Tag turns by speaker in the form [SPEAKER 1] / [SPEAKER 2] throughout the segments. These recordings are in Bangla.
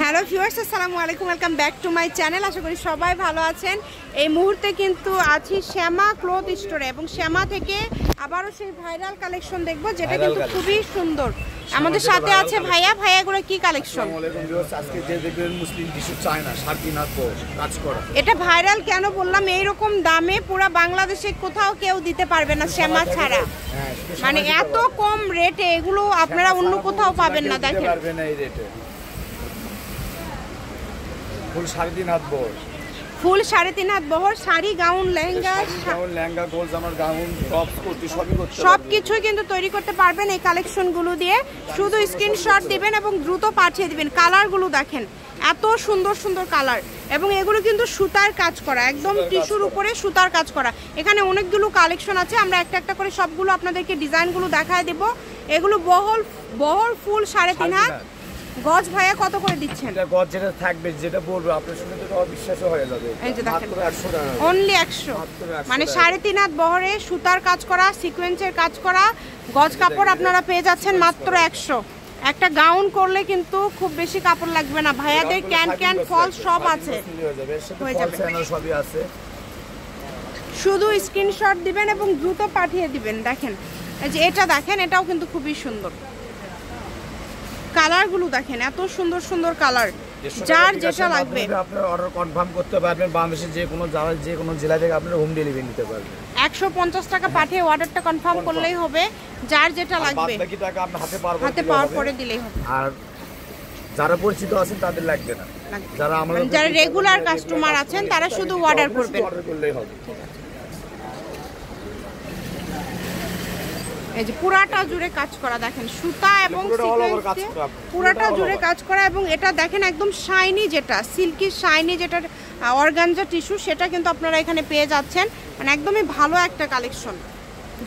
[SPEAKER 1] হ্যালো ভিউয়ার্স, আসসালামু আলাইকুম, welcome back to my channel. আশা করি সবাই ভালো আছেন। এই মুহূর্তে কিন্তু আছি শ্যামা ক্লথ স্টোরে এবং শ্যামা থেকে আবারও সেই ভাইরাল কালেকশন দেখবো, যেটা কিন্তু খুবই সুন্দর। আমাদের সাথে আছে ভাইয়া। ভাইয়াগুলো কি কালেকশন?
[SPEAKER 2] আজকে যে দেখবেন মুসলিম টিস্যু চায়না 3.5 কাজ করা।
[SPEAKER 1] এটা ভাইরাল কেন বললাম, এইরকম দামে পুরো বাংলাদেশে কোথাও কেউ দিতে পারবে না শ্যামা ছাড়া। মানে এত কম রেটে এগুলো আপনারা অন্য কোথাও পাবেন না। দেখেন
[SPEAKER 2] এই রেটে ফুল 3.5 হাত বহর,
[SPEAKER 1] ফুল 3.5 হাত বহর শাড়ি, গাউন, লেহেঙ্গা,
[SPEAKER 2] গোল জামার গাউন, টপ, কুর্তি
[SPEAKER 1] সবকিছুই কিন্তু তৈরি করতে পারবেন এই কালেকশনগুলো দিয়ে। শুধু স্ক্রিনশট দিবেন এবং দ্রুত পাঠিয়ে দিবেন। কালারগুলো দেখেন, এত সুন্দর সুন্দর কালার, এবং এগুলো কিন্তু সুতার কাজ করা, একদম টিস্যুর উপরে সুতার কাজ করা। এখানে অনেকগুলো কালেকশন আছে, আমরা একটা একটা করে সবগুলো আপনাদেরকে ডিজাইনগুলো দেখায় দেব। এগুলো বহর ফুল 3.5 হাত গজ। ভাইয়া কত করে দিচ্ছেন?
[SPEAKER 2] এটা গজ যেটা থাকবে, যেটা বলবো আপনার শুনে তো অবিশ্বাস হয়ে যাবে।
[SPEAKER 1] এই যে দেখেন,
[SPEAKER 2] মাত্র 100 টাকা,
[SPEAKER 1] অনলি 100। মানে 3.5 হাত বহরে সুতার কাজ করা, সিকোয়েন্সের কাজ করা গজ কাপড় আপনারা পেয়ে যাচ্ছেন মাত্র 100। একটা গাউন করলে কিন্তু খুব বেশি কাপড় লাগবে না। ভাইয়াদের ক্যান ফল সব আছে, হয়ে যাবে,
[SPEAKER 2] সবই আছে।
[SPEAKER 1] শুধু স্ক্রিনশট দিবেন এবং দ্রুত পাঠিয়ে দিবেন। দেখেন এই যে এটা দেখেন, এটাও কিন্তু খুবই সুন্দর। কালারগুলো দেখেন, এত সুন্দর সুন্দর কালার। যার যেটা লাগবে
[SPEAKER 2] আপনারা অর্ডার কনফার্ম করতে পারবেন। বাংলাদেশের যে কোনো জেলা থেকে আপনারা হোম ডেলিভারি নিতে পারবেন।
[SPEAKER 1] 150 টাকা পাঠিয়ে অর্ডারটা কনফার্ম করলেই হবে। যার যেটা লাগবে
[SPEAKER 2] বাকি টাকা আপনার হাতে
[SPEAKER 1] পাওয়ার পরে দিলেই হবে।
[SPEAKER 2] আর যারা পরিচিত আছেন তাদের লাগবে না,
[SPEAKER 1] যারা রেগুলার কাস্টমার আছেন তারা শুধু অর্ডার করবেন,
[SPEAKER 2] অর্ডার করলেই হবে।
[SPEAKER 1] এই যে পুরাটা জুড়ে কাজ করা, দেখেন সুতা এবং পুরাটা জুড়ে কাজ করা। এবং এটা দেখেন একদম শাইনি, যেটা সিল্কি শাইনি, যেটা অর্গানজা টিস্যু, সেটা কিন্তু আপনারা এখানে পেয়ে যাচ্ছেন। মানে একদমই ভালো একটা কালেকশন।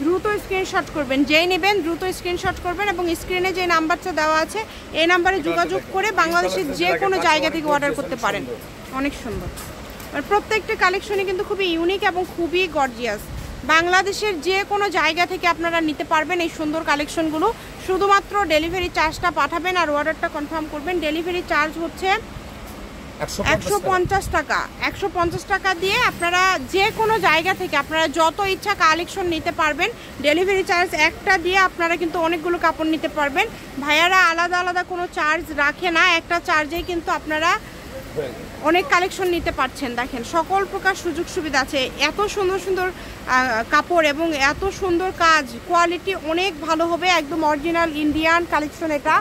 [SPEAKER 1] দ্রুত স্ক্রিনশট করবেন, যেই নেবেন দ্রুত স্ক্রিনশট করবেন এবং স্ক্রিনে যে নাম্বারটা দেওয়া আছে এই নাম্বারে যোগাযোগ করে বাংলাদেশের যে কোনো জায়গা থেকে অর্ডার করতে পারেন। অনেক সুন্দর, আর প্রত্যেকটা কালেকশনই কিন্তু খুবই ইউনিক এবং খুবই গর্জিয়াস। বাংলাদেশের যে কোনো জায়গা থেকে আপনারা নিতে পারবেন এই সুন্দর কালেকশনগুলো। শুধুমাত্র ডেলিভারি চার্জটা পাঠাবেন আর অর্ডারটা কনফার্ম করবেন। ডেলিভারি চার্জ হচ্ছে 150 টাকা। 150 টাকা দিয়ে আপনারা যে কোনো জায়গা থেকে আপনারা যত ইচ্ছা কালেকশন নিতে পারবেন। ডেলিভারি চার্জ একটা দিয়ে আপনারা কিন্তু অনেকগুলো কাপড় নিতে পারবেন। ভাইয়ারা আলাদা আলাদা কোনো চার্জ রাখে না, একটা চার্জেই কিন্তু আপনারা অনেক কালেকশন নিতে পারছেন। দেখেন সকল প্রকার সুযোগ সুবিধা আছে। এত সুন্দর সুন্দর কাপড় এবং এত সুন্দর কাজ, কোয়ালিটি অনেক ভালো হবে, একদম অরিজিনাল ইন্ডিয়ান কালেকশন। এটা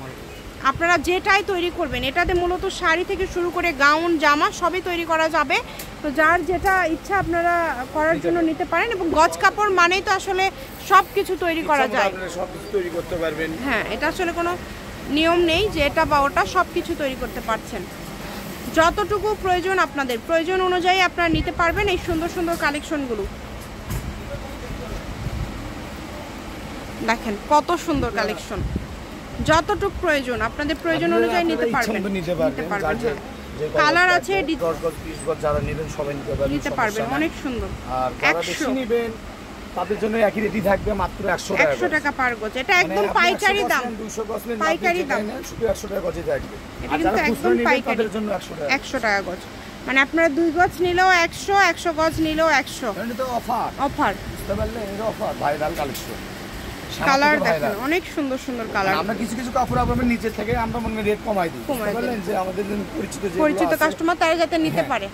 [SPEAKER 1] আপনারা যেটাই তৈরি করবেন, এটাতে মূলত শাড়ি থেকে শুরু করে গাউন, জামা সবই তৈরি করা যাবে। তো যার যেটা ইচ্ছা আপনারা করার জন্য নিতে পারেন। এবং গজ কাপড় মানেই তো আসলে সব কিছু তৈরি করা যায়,
[SPEAKER 2] সব কিছু তৈরি করতে পারবেন।
[SPEAKER 1] হ্যাঁ, এটা আসলে কোনো নিয়ম নেই যে এটা বা ওটা, সব কিছু তৈরি করতে পারছেন। যতটুকু প্রয়োজন আপনাদের প্রয়োজন অনুযায়ী আপনারা নিতে পারবেন এই সুন্দর সুন্দর কালেকশনগুলো। দেখেন কত সুন্দর কালেকশন, যতটুকু প্রয়োজন আপনাদের প্রয়োজন অনুযায়ী নিতে পারবেন। কালার আছে,
[SPEAKER 2] যারা নেবেন সবাই নিতে পারবেন।
[SPEAKER 1] অনেক সুন্দর।
[SPEAKER 2] আর যারা বেশি নেবেন তাদের জন্য একই রেটই থাকবে, মাত্র
[SPEAKER 1] 100 টাকা পার গজ। এটা একদম পাইকারি দাম,
[SPEAKER 2] 200 গজ নেন,
[SPEAKER 1] পাইকারি দাম,
[SPEAKER 2] শুধু 100 টাকা গজে থাকবে।
[SPEAKER 1] এটা কিন্তু একদম পাইকারি,
[SPEAKER 2] তাদের জন্য 100
[SPEAKER 1] টাকা গজ। মানে আপনারা 2 গজ নিলেও 100 গজ নিলেও 100।
[SPEAKER 2] এটা তো অফার, বুঝতে পারলে? এটা অফার, ভাইরাল কালেকশন।
[SPEAKER 1] কালার দেখেন, অনেক সুন্দর সুন্দর কালার।
[SPEAKER 2] আমরা কিছু কিছু কাপড় আপনাদের নিচে থেকে আমরা মনে রেট কমাই দিই, বুঝতে পারলেন? যে আমাদের পরিচিত
[SPEAKER 1] কাস্টমার তারা যাতে নিতে পারে।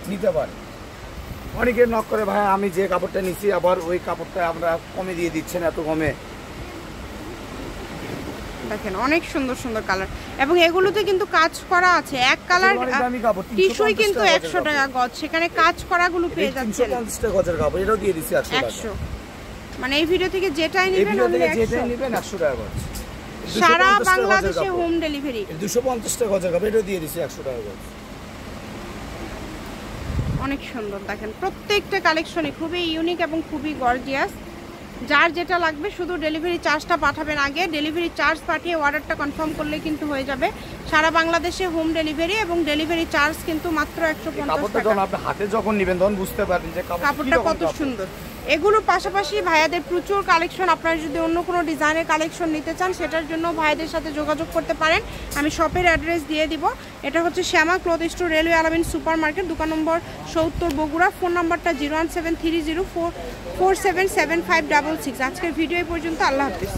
[SPEAKER 2] অনেকে নক করে, ভাই আমি যে কাপড়টা নিছি আবার ওই কাপড়টা আমরা কমে দিয়ে দিচ্ছেন, এত কমে।
[SPEAKER 1] দেখেন অনেক সুন্দর সুন্দর কালার, এবং এগুলোতে কিন্তু কাজ করা আছে। এক কালার টিস্যুই কিন্তু 100 টাকা গজ, সেখানে কাজ করাগুলো পেয়ে যাচ্ছেন
[SPEAKER 2] 350 টাকা গজের কাপড়। এটাও দিয়ে দিচ্ছি 100।
[SPEAKER 1] মানে এই ভিডিও থেকে যেটাই নেবেন
[SPEAKER 2] 100 টাকা গজ,
[SPEAKER 1] সারা বাংলাদেশে হোম ডেলিভারি।
[SPEAKER 2] 250 টাকা গজের কাপড়, এটাও দিয়ে দিচ্ছি 100 টাকা গজ।
[SPEAKER 1] অনেক সুন্দর। দেখেন প্রত্যেকটা কালেকশনই খুবই ইউনিক এবং খুবই গর্জিয়াস। যার যেটা লাগবে শুধু ডেলিভারি চার্জটা পাঠাবেন আগে। ডেলিভারি চার্জ পাঠিয়ে অর্ডারটা কনফার্ম করলে কিন্তু হয়ে যাবে। সারা বাংলাদেশে হোম ডেলিভারি এবং ডেলিভারি চার্জ কিন্তু মাত্র 150 টাকা।
[SPEAKER 2] আপনি হাতে যখন নেবেন তখন বুঝতে পারবেন যে
[SPEAKER 1] কাপড়টা কত সুন্দর। এগুলোর পাশাপাশি ভাইয়াদের প্রচুর কালেকশন, আপনারা যদি অন্য কোনো ডিজাইনের কালেকশন নিতে চান সেটার জন্য ভাইয়াদের সাথে যোগাযোগ করতে পারেন। আমি শপের অ্যাড্রেস দিয়ে দিব। এটা হচ্ছে শ্যামা ক্লথ স্টোর, রেলওয়ে আলামিন সুপার মার্কেট, দোকান নম্বর 70 বগুড়া। ফোন নাম্বারটা 0173044777566। আজকের ভিডিও এই পর্যন্ত। আল্লাহ হাফিজ।